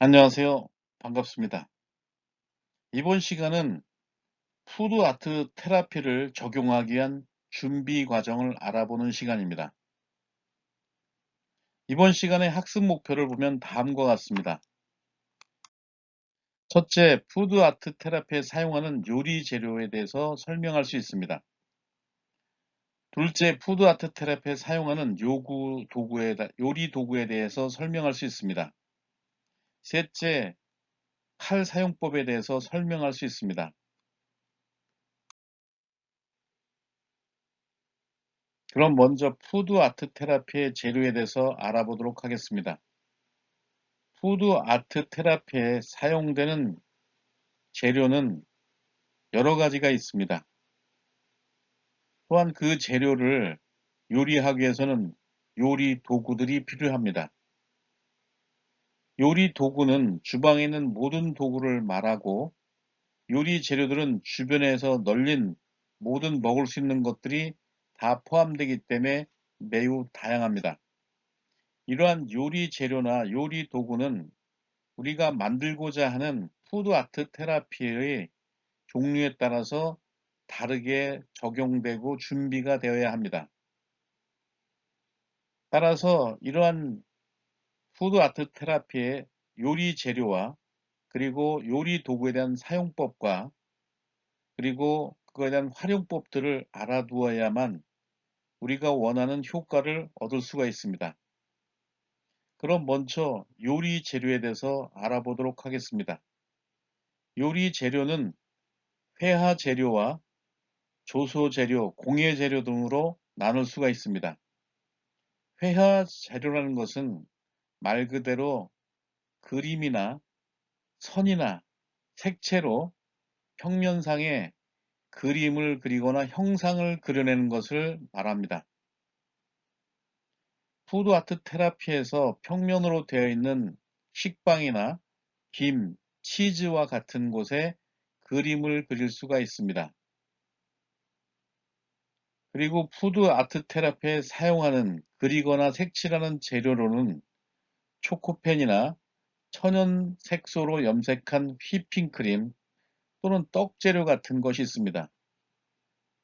안녕하세요. 반갑습니다. 이번 시간은 푸드 아트 테라피를 적용하기 위한 준비 과정을 알아보는 시간입니다. 이번 시간의 학습 목표를 보면 다음과 같습니다. 첫째, 푸드 아트 테라피에 사용하는 요리 재료에 대해서 설명할 수 있습니다. 둘째, 푸드 아트 테라피에 사용하는 요리 도구에 대해서 설명할 수 있습니다. 셋째, 칼 사용법에 대해서 설명할 수 있습니다. 그럼 먼저 푸드 아트 테라피의 재료에 대해서 알아보도록 하겠습니다. 푸드 아트 테라피에 사용되는 재료는 여러 가지가 있습니다. 또한 그 재료를 요리하기 위해서는 요리 도구들이 필요합니다. 요리 도구는 주방에 있는 모든 도구를 말하고, 요리 재료들은 주변에서 널린 모든 먹을 수 있는 것들이 다 포함되기 때문에 매우 다양합니다. 이러한 요리 재료나 요리 도구는 우리가 만들고자 하는 푸드 아트 테라피의 종류에 따라서 다르게 적용되고 준비가 되어야 합니다. 따라서 이러한 푸드 아트 테라피의 요리 재료와 그리고 요리 도구에 대한 사용법과 그리고 그거에 대한 활용법들을 알아두어야만 우리가 원하는 효과를 얻을 수가 있습니다. 그럼 먼저 요리 재료에 대해서 알아보도록 하겠습니다. 요리 재료는 회화 재료와 조소 재료, 공예 재료 등으로 나눌 수가 있습니다. 회화 재료라는 것은 말 그대로 그림이나 선이나 색채로 평면상에 그림을 그리거나 형상을 그려내는 것을 말합니다. 푸드 아트 테라피에서 평면으로 되어 있는 식빵이나 김, 치즈와 같은 곳에 그림을 그릴 수가 있습니다. 그리고 푸드 아트 테라피에 사용하는 그리거나 색칠하는 재료로는 초코펜이나 천연 색소로 염색한 휘핑크림 또는 떡 재료 같은 것이 있습니다.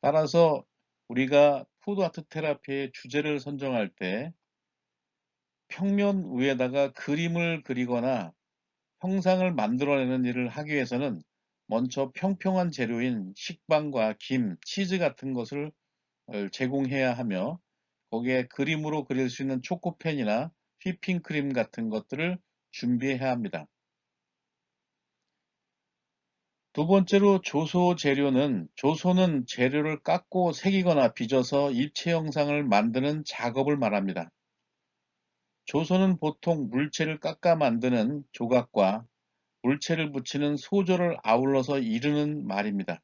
따라서 우리가 푸드 아트 테라피의 주제를 선정할 때 평면 위에다가 그림을 그리거나 형상을 만들어내는 일을 하기 위해서는 먼저 평평한 재료인 식빵과 김, 치즈 같은 것을 제공해야 하며, 거기에 그림으로 그릴 수 있는 초코펜이나 휘핑크림 같은 것들을 준비해야 합니다. 두 번째로 조소는 재료를 깎고 새기거나 빚어서 입체 형상을 만드는 작업을 말합니다. 조소는 보통 물체를 깎아 만드는 조각과 물체를 붙이는 소조를 아울러서 이루는 말입니다.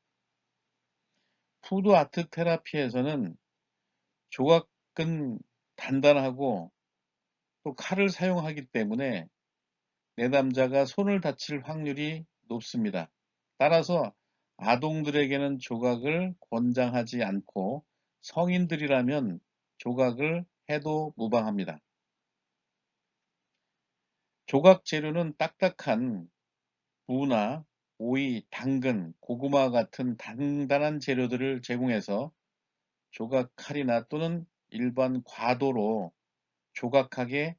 푸드 아트 테라피에서는 조각은 단단하고 또 칼을 사용하기 때문에 내담자가 손을 다칠 확률이 높습니다. 따라서 아동들에게는 조각을 권장하지 않고 성인들이라면 조각을 해도 무방합니다. 조각 재료는 딱딱한 무나 오이, 당근, 고구마 같은 단단한 재료들을 제공해서 조각 칼이나 또는 일반 과도로 조각하게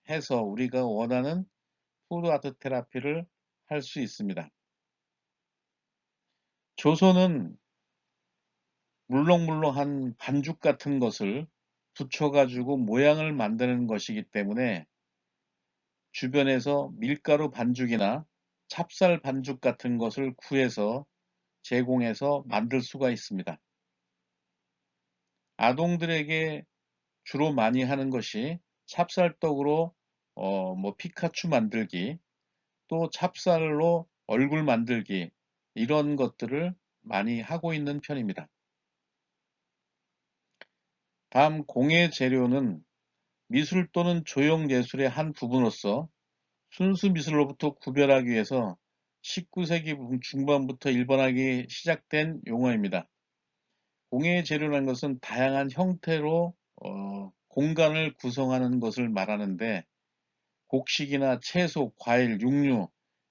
해서 우리가 원하는 푸드 아트 테라피를 할 수 있습니다. 조소는 물렁물렁한 반죽 같은 것을 붙여가지고 모양을 만드는 것이기 때문에 주변에서 밀가루 반죽이나 찹쌀 반죽 같은 것을 구해서 제공해서 만들 수가 있습니다. 아동들에게 주로 많이 하는 것이 찹쌀떡으로 피카츄 만들기, 또 찹쌀로 얼굴 만들기, 이런 것들을 많이 하고 있는 편입니다. 다음 공예 재료는 미술 또는 조형 예술의 한 부분으로서 순수 미술로부터 구별하기 위해서 19세기 중반부터 일본하기 시작된 용어입니다. 공예 재료라는 것은 다양한 형태로 공간을 구성하는 것을 말하는데, 곡식이나 채소, 과일, 육류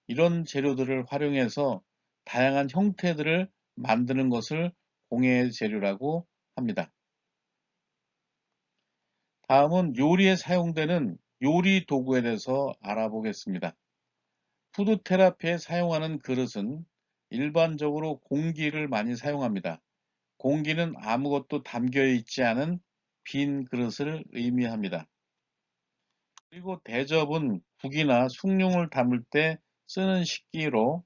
이런 재료들을 활용해서 다양한 형태들을 만드는 것을 공예 재료라고 합니다. 다음은 요리에 사용되는 요리 도구에 대해서 알아보겠습니다. 푸드 테라피에 사용하는 그릇은 일반적으로 공기를 많이 사용합니다. 공기는 아무것도 담겨 있지 않은 빈 그릇을 의미합니다. 그리고 대접은 국이나 숭늉을 담을 때 쓰는 식기로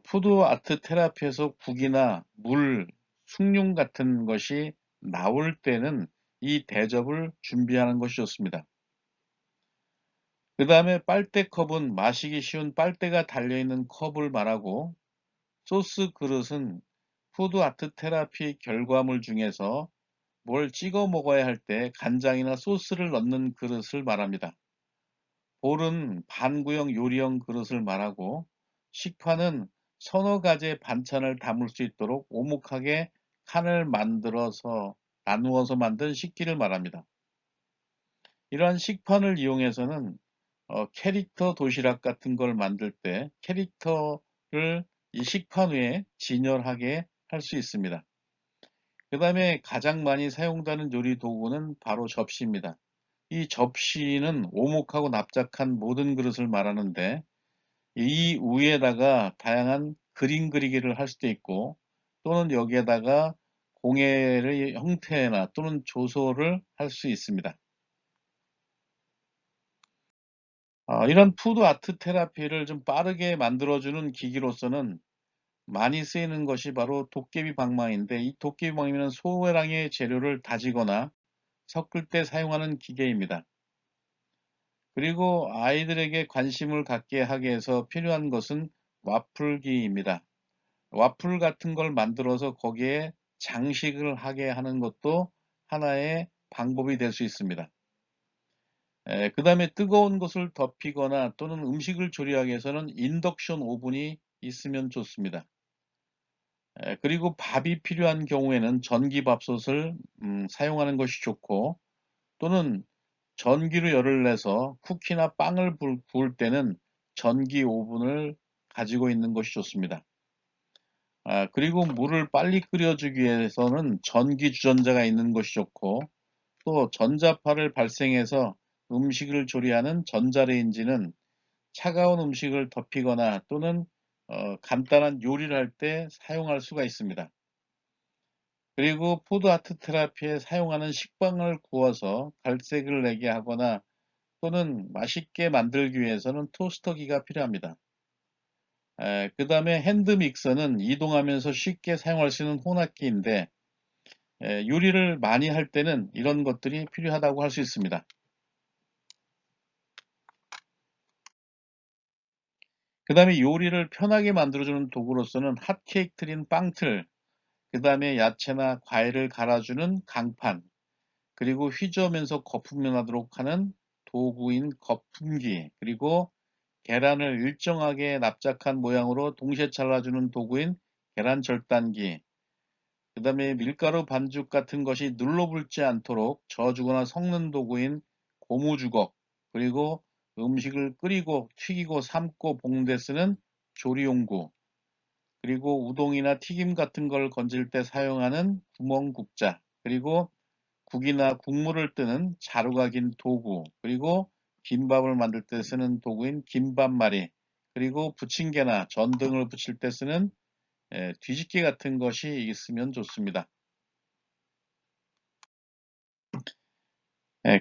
푸드 아트 테라피에서 국이나 물, 숭늉 같은 것이 나올 때는 이 대접을 준비하는 것이 좋습니다. 그 다음에 빨대컵은 마시기 쉬운 빨대가 달려있는 컵을 말하고 소스 그릇은 푸드 아트 테라피 결과물 중에서 뭘 찍어 먹어야 할 때 간장이나 소스를 넣는 그릇을 말합니다. 볼은 반구형 요리형 그릇을 말하고 식판은 서너 가지의 반찬을 담을 수 있도록 오목하게 칸을 만들어서 나누어서 만든 식기를 말합니다. 이러한 식판을 이용해서는 캐릭터 도시락 같은 걸 만들 때 캐릭터를 이 식판 위에 진열하게 할 수 있습니다. 그 다음에 가장 많이 사용되는 요리 도구는 바로 접시입니다. 이 접시는 오목하고 납작한 모든 그릇을 말하는데 이 위에다가 다양한 그림 그리기를 할 수도 있고 또는 여기에다가 공예의 형태나 또는 조소를 할 수 있습니다. 이런 푸드 아트 테라피를 좀 빠르게 만들어주는 기기로서는 많이 쓰이는 것이 바로 도깨비 방망이인데 이 도깨비 방망이는 소량의 재료를 다지거나 섞을 때 사용하는 기계입니다. 그리고 아이들에게 관심을 갖게 하기 위해서 필요한 것은 와플기입니다. 와플 같은 걸 만들어서 거기에 장식을 하게 하는 것도 하나의 방법이 될 수 있습니다. 그 다음에 뜨거운 것을 덮이거나 또는 음식을 조리하기 위해서는 인덕션 오븐이 있으면 좋습니다. 그리고 밥이 필요한 경우에는 전기밥솥을 사용하는 것이 좋고 또는 전기로 열을 내서 쿠키나 빵을 구울 때는 전기 오븐을 가지고 있는 것이 좋습니다. 그리고 물을 빨리 끓여주기 위해서는 전기 주전자가 있는 것이 좋고 또 전자파를 발생해서 음식을 조리하는 전자레인지는 차가운 음식을 덮이거나 또는 간단한 요리를 할 때 사용할 수가 있습니다. 그리고 푸드 아트 테라피에 사용하는 식빵을 구워서 갈색을 내게 하거나 또는 맛있게 만들기 위해서는 토스터기가 필요합니다. 그 다음에 핸드 믹서는 이동하면서 쉽게 사용할 수 있는 혼합기인데 요리를 많이 할 때는 이런 것들이 필요하다고 할 수 있습니다. 그 다음에 요리를 편하게 만들어주는 도구로서는 핫케이크 틀인 빵틀, 그 다음에 야채나 과일을 갈아주는 강판, 그리고 휘저으면서 거품이 나도록 하는 도구인 거품기, 그리고 계란을 일정하게 납작한 모양으로 동시에 잘라주는 도구인 계란 절단기, 그 다음에 밀가루 반죽 같은 것이 눌러붙지 않도록 저어주거나 섞는 도구인 고무주걱, 그리고 음식을 끓이고 튀기고 삶고 볶는 데 쓰는 조리용구, 그리고 우동이나 튀김 같은 걸 건질 때 사용하는 구멍국자, 그리고 국이나 국물을 뜨는 자루가 긴 도구, 그리고 김밥을 만들 때 쓰는 도구인 김밥말이, 그리고 부침개나 전 등을 부칠 때 쓰는 뒤집개 같은 것이 있으면 좋습니다.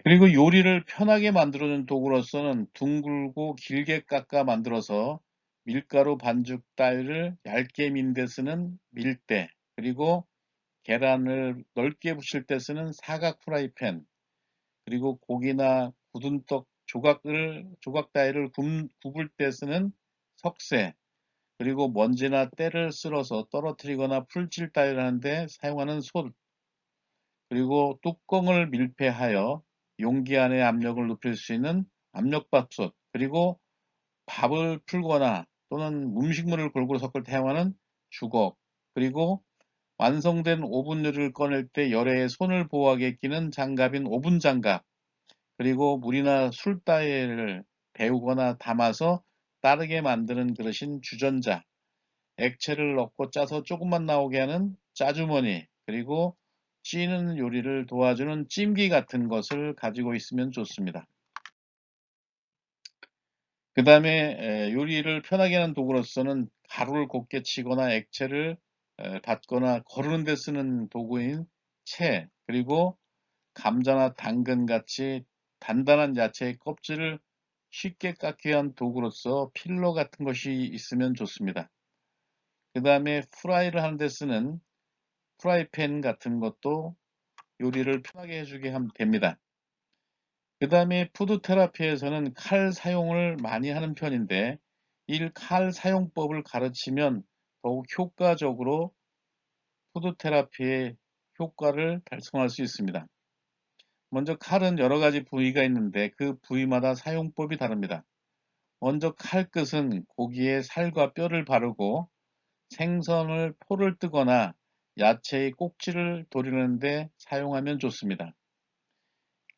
그리고 요리를 편하게 만들어주는 도구로서는 둥글고 길게 깎아 만들어서 밀가루 반죽 따위를 얇게 민 데 쓰는 밀대, 그리고 계란을 넓게 부칠 때 쓰는 사각 프라이팬, 그리고 고기나 굳은 떡 조각 따위를 굽을 때 쓰는 석쇠, 그리고 먼지나 때를 쓸어서 떨어뜨리거나 풀칠 따위를 하는데 사용하는 솥, 그리고 뚜껑을 밀폐하여 용기 안의 압력을 높일 수 있는 압력밥솥, 그리고 밥을 풀거나 또는 음식물을 골고루 섞을 때 사용하는 주걱, 그리고 완성된 오븐 요리를 꺼낼 때 열에 손을 보호하게 끼는 장갑인 오븐 장갑, 그리고 물이나 술 따위를 데우거나 담아서 따르게 만드는 그릇인 주전자, 액체를 넣고 짜서 조금만 나오게 하는 짜주머니, 그리고 찌는 요리를 도와주는 찜기 같은 것을 가지고 있으면 좋습니다. 그 다음에 요리를 편하게 하는 도구로서는 가루를 곱게 치거나 액체를 받거나 거르는 데 쓰는 도구인 채, 그리고 감자나 당근 같이 단단한 야채의 껍질을 쉽게 깎기 위한 도구로서 필러 같은 것이 있으면 좋습니다. 그 다음에 프라이를 하는 데 쓰는 프라이팬 같은 것도 요리를 편하게 해주게 하면 됩니다. 그 다음에 푸드 테라피에서는 칼 사용을 많이 하는 편인데 이 칼 사용법을 가르치면 더욱 효과적으로 푸드 테라피의 효과를 달성할 수 있습니다. 먼저 칼은 여러 가지 부위가 있는데 그 부위마다 사용법이 다릅니다. 먼저 칼끝은 고기에 살과 뼈를 바르고 생선을 포를 뜨거나 야채의 꼭지를 도리는데 사용하면 좋습니다.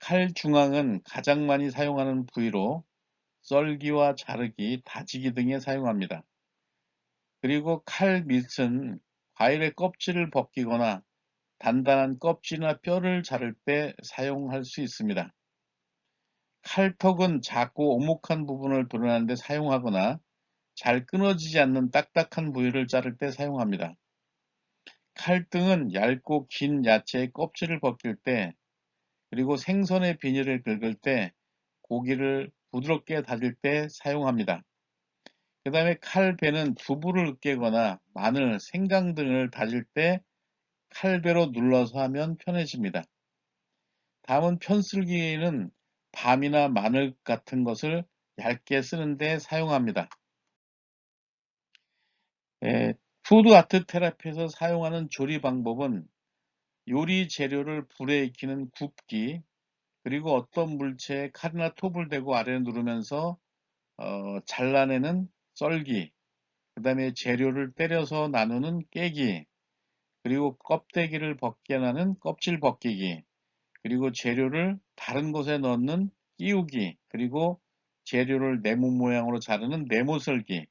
칼 중앙은 가장 많이 사용하는 부위로 썰기와 자르기, 다지기 등에 사용합니다. 그리고 칼 밑은 과일의 껍질을 벗기거나 단단한 껍질이나 뼈를 자를 때 사용할 수 있습니다. 칼턱은 작고 오목한 부분을 도려내는 데 사용하거나 잘 끊어지지 않는 딱딱한 부위를 자를 때 사용합니다. 칼등은 얇고 긴 야채의 껍질을 벗길 때, 그리고 생선의 비닐을 긁을 때, 고기를 부드럽게 다질 때 사용합니다. 그 다음에 칼배는 두부를 으깨거나 마늘, 생강 등을 다질 때 칼배로 눌러서 하면 편해집니다. 다음은 편슬기는 밤이나 마늘 같은 것을 얇게 쓰는데 사용합니다. 푸드 아트 테라피에서 사용하는 조리 방법은 요리 재료를 불에 익히는 굽기, 그리고 어떤 물체에 칼이나 톱을 대고 아래를 누르면서 잘라내는 썰기, 그 다음에 재료를 때려서 나누는 깨기, 그리고 껍데기를 벗겨나는 껍질 벗기기, 그리고 재료를 다른 곳에 넣는 끼우기, 그리고 재료를 네모 모양으로 자르는 네모 썰기,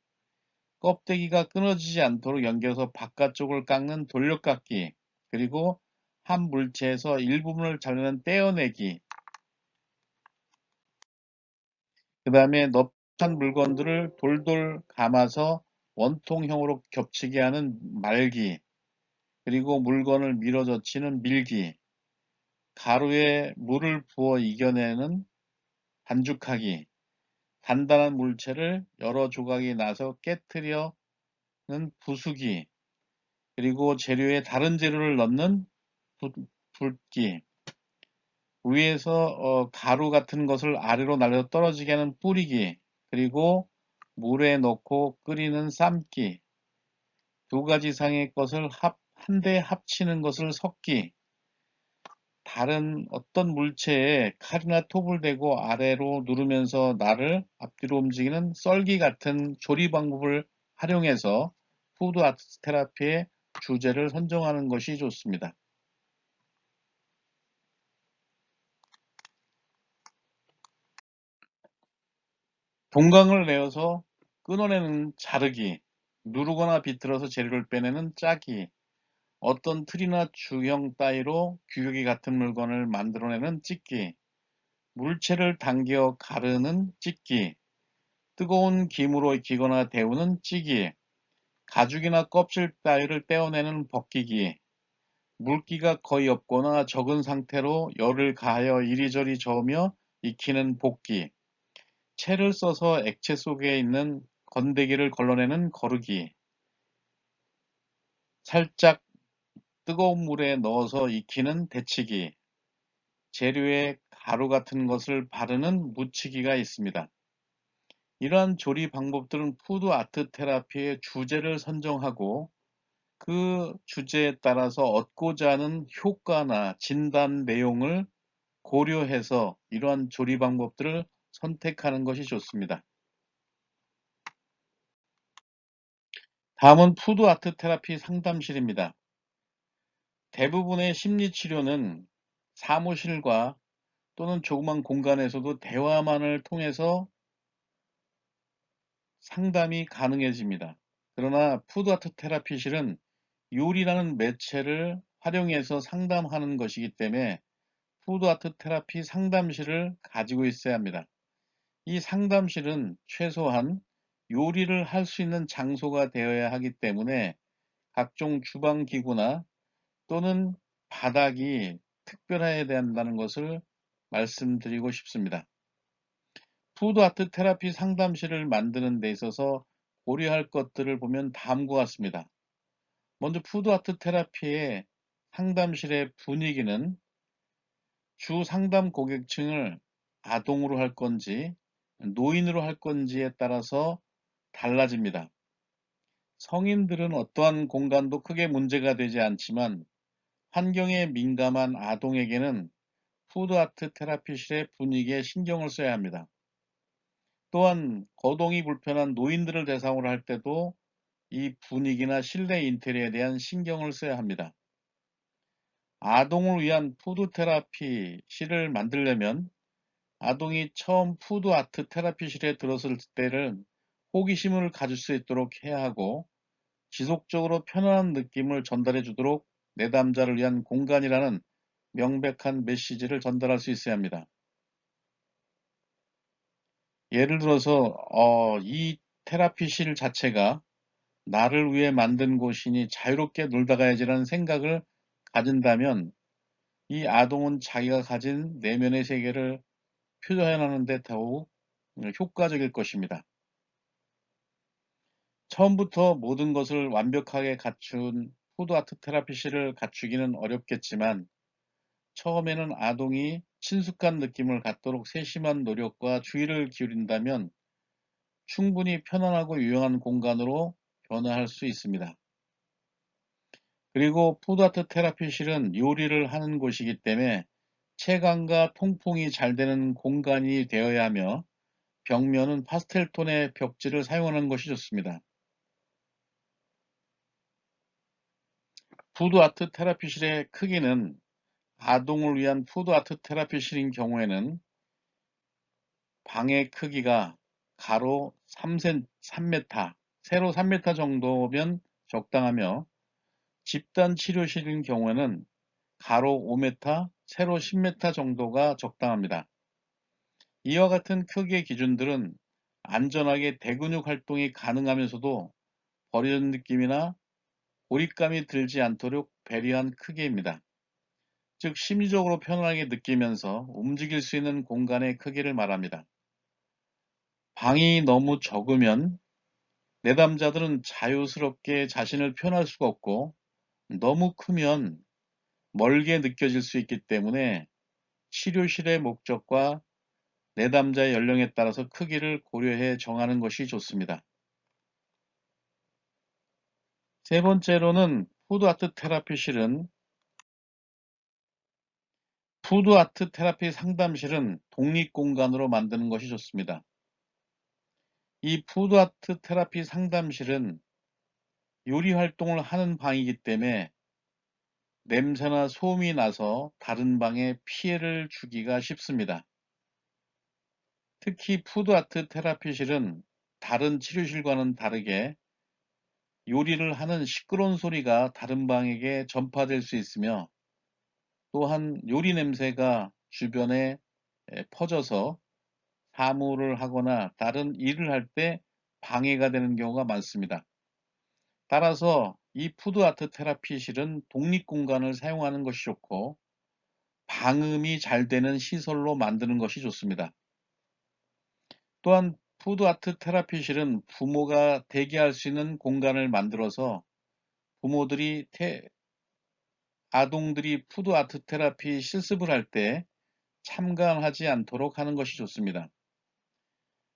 껍데기가 끊어지지 않도록 연결해서 바깥쪽을 깎는 돌려깎기, 그리고 한 물체에서 일부분을 자르는 떼어내기, 그 다음에 넙죽한 물건들을 돌돌 감아서 원통형으로 겹치게 하는 말기, 그리고 물건을 밀어젖히는 밀기, 가루에 물을 부어 이겨내는 반죽하기, 단단한 물체를 여러 조각이 나서 깨트려는 부수기, 그리고 재료에 다른 재료를 넣는 붓기, 위에서 가루 같은 것을 아래로 날려 떨어지게 하는 뿌리기, 그리고 물에 넣고 끓이는 삶기, 두 가지 이상의 것을 한데 합치는 것을 섞기, 다른 어떤 물체에 칼이나 톱을 대고 아래로 누르면서 날을 앞뒤로 움직이는 썰기 같은 조리 방법을 활용해서 푸드 아트 테라피의 주제를 선정하는 것이 좋습니다. 동강을 내어서 끊어내는 자르기, 누르거나 비틀어서 재료를 빼내는 짜기, 어떤 틀이나 주형 따위로 규격이 같은 물건을 만들어내는 찢기, 물체를 당겨 가르는 찢기, 뜨거운 김으로 익히거나 데우는 찌기, 가죽이나 껍질 따위를 떼어내는 벗기기, 물기가 거의 없거나 적은 상태로 열을 가하여 이리저리 저으며 익히는 볶기, 채를 써서 액체 속에 있는 건더기를 걸러내는 거르기, 살짝 뜨거운 물에 넣어서 익히는 데치기, 재료에 가루 같은 것을 바르는 묻히기가 있습니다. 이러한 조리 방법들은 푸드 아트 테라피의 주제를 선정하고 그 주제에 따라서 얻고자 하는 효과나 진단 내용을 고려해서 이러한 조리 방법들을 선택하는 것이 좋습니다. 다음은 푸드 아트 테라피 상담실입니다. 대부분의 심리치료는 사무실과 또는 조그만 공간에서도 대화만을 통해서 상담이 가능해집니다. 그러나 푸드아트 테라피실은 요리라는 매체를 활용해서 상담하는 것이기 때문에 푸드아트 테라피 상담실을 가지고 있어야 합니다. 이 상담실은 최소한 요리를 할 수 있는 장소가 되어야 하기 때문에 각종 주방 기구나 또는 바닥이 특별해야 된다는 것을 말씀드리고 싶습니다. 푸드아트 테라피 상담실을 만드는 데 있어서 고려할 것들을 보면 다음과 같습니다. 먼저 푸드아트 테라피의 상담실의 분위기는 주 상담 고객층을 아동으로 할 건지 노인으로 할 건지에 따라서 달라집니다. 성인들은 어떠한 공간도 크게 문제가 되지 않지만 환경에 민감한 아동에게는 푸드아트 테라피실의 분위기에 신경을 써야 합니다. 또한 거동이 불편한 노인들을 대상으로 할 때도 이 분위기나 실내 인테리어에 대한 신경을 써야 합니다. 아동을 위한 푸드 테라피실을 만들려면 아동이 처음 푸드 아트 테라피실에 들어설 때는 호기심을 가질 수 있도록 해야 하고 지속적으로 편안한 느낌을 전달해 주도록 내담자를 위한 공간이라는 명백한 메시지를 전달할 수 있어야 합니다. 예를 들어서 이 테라피실 자체가 나를 위해 만든 곳이니 자유롭게 놀다 가야지라는 생각을 가진다면 이 아동은 자기가 가진 내면의 세계를 표현하는 데 더욱 효과적일 것입니다. 처음부터 모든 것을 완벽하게 갖춘 푸드아트 테라피실을 갖추기는 어렵겠지만 처음에는 아동이 친숙한 느낌을 갖도록 세심한 노력과 주의를 기울인다면 충분히 편안하고 유용한 공간으로 변화할 수 있습니다. 그리고 푸드아트 테라피실은 요리를 하는 곳이기 때문에 채광과 통풍이 잘 되는 공간이 되어야 하며 벽면은 파스텔 톤의 벽지를 사용하는 것이 좋습니다. 푸드아트 테라피실의 크기는 아동을 위한 푸드아트 테라피실인 경우에는 방의 크기가 가로 3m, 세로 3m 정도면 적당하며 집단 치료실인 경우에는 가로 5m, 세로 10m 정도가 적당합니다. 이와 같은 크기의 기준들은 안전하게 대근육 활동이 가능하면서도 버리는 느낌이나 고립감이 들지 않도록 배려한 크기입니다. 즉 심리적으로 편안하게 느끼면서 움직일 수 있는 공간의 크기를 말합니다. 방이 너무 적으면 내담자들은 자유스럽게 자신을 표현할 수가 없고 너무 크면 멀게 느껴질 수 있기 때문에 치료실의 목적과 내담자의 연령에 따라서 크기를 고려해 정하는 것이 좋습니다. 세 번째로는 푸드아트 테라피 상담실은 독립공간으로 만드는 것이 좋습니다. 이 푸드아트 테라피 상담실은 요리 활동을 하는 방이기 때문에 냄새나 소음이 나서 다른 방에 피해를 주기가 쉽습니다. 특히 푸드아트 테라피실은 다른 치료실과는 다르게 요리를 하는 시끄러운 소리가 다른 방에게 전파될 수 있으며 또한 요리 냄새가 주변에 퍼져서 사무를 하거나 다른 일을 할 때 방해가 되는 경우가 많습니다. 따라서 이 푸드아트 테라피실은 독립공간을 사용하는 것이 좋고 방음이 잘 되는 시설로 만드는 것이 좋습니다. 또한 푸드아트 테라피실은 부모가 대기할 수 있는 공간을 만들어서 부모들이 아동들이 푸드아트 테라피 실습을 할 때 참관하지 않도록 하는 것이 좋습니다.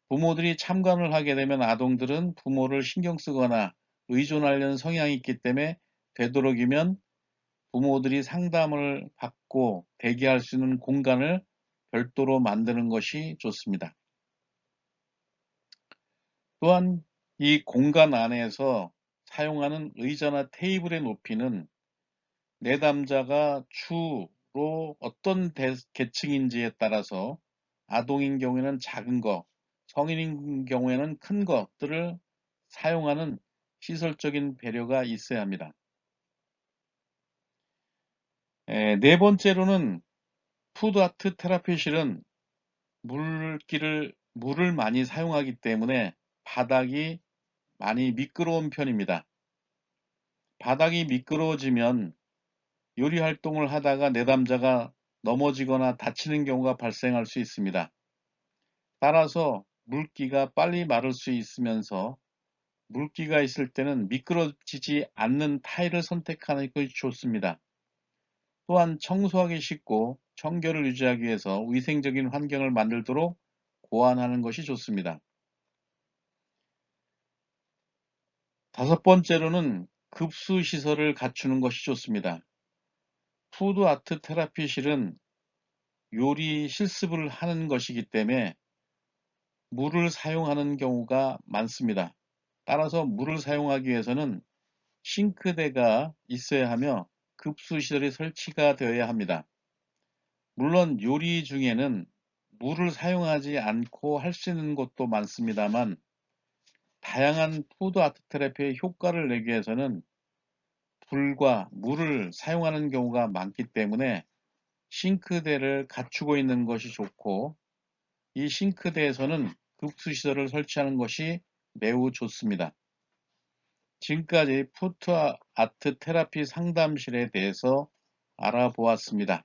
부모들이 참관을 하게 되면 아동들은 부모를 신경 쓰거나 의존하려는 성향이 있기 때문에 되도록이면 부모들이 상담을 받고 대기할 수 있는 공간을 별도로 만드는 것이 좋습니다. 또한 이 공간 안에서 사용하는 의자나 테이블의 높이는 내담자가 주 어떤 계층인지에 따라서 아동인 경우에는 작은 것, 성인인 경우에는 큰 것들을 사용하는 시설적인 배려가 있어야 합니다. 네 번째로는 푸드아트 테라피실은 물을 많이 사용하기 때문에 바닥이 많이 미끄러운 편입니다. 바닥이 미끄러워지면 요리 활동을 하다가 내담자가 넘어지거나 다치는 경우가 발생할 수 있습니다. 따라서 물기가 빨리 마를 수 있으면서 물기가 있을 때는 미끄러지지 않는 타일을 선택하는 것이 좋습니다. 또한 청소하기 쉽고 청결을 유지하기 위해서 위생적인 환경을 만들도록 고안하는 것이 좋습니다. 다섯 번째로는 급수 시설을 갖추는 것이 좋습니다. 푸드 아트 테라피실은 요리 실습을 하는 것이기 때문에 물을 사용하는 경우가 많습니다. 따라서 물을 사용하기 위해서는 싱크대가 있어야 하며 급수시설이 설치가 되어야 합니다. 물론 요리 중에는 물을 사용하지 않고 할 수 있는 것도 많습니다만 다양한 푸드 아트 테라피의 효과를 내기 위해서는 불과 물을 사용하는 경우가 많기 때문에 싱크대를 갖추고 있는 것이 좋고 이 싱크대에서는 급수시설을 설치하는 것이 매우 좋습니다. 지금까지 푸드 아트 테라피 상담실에 대해서 알아보았습니다.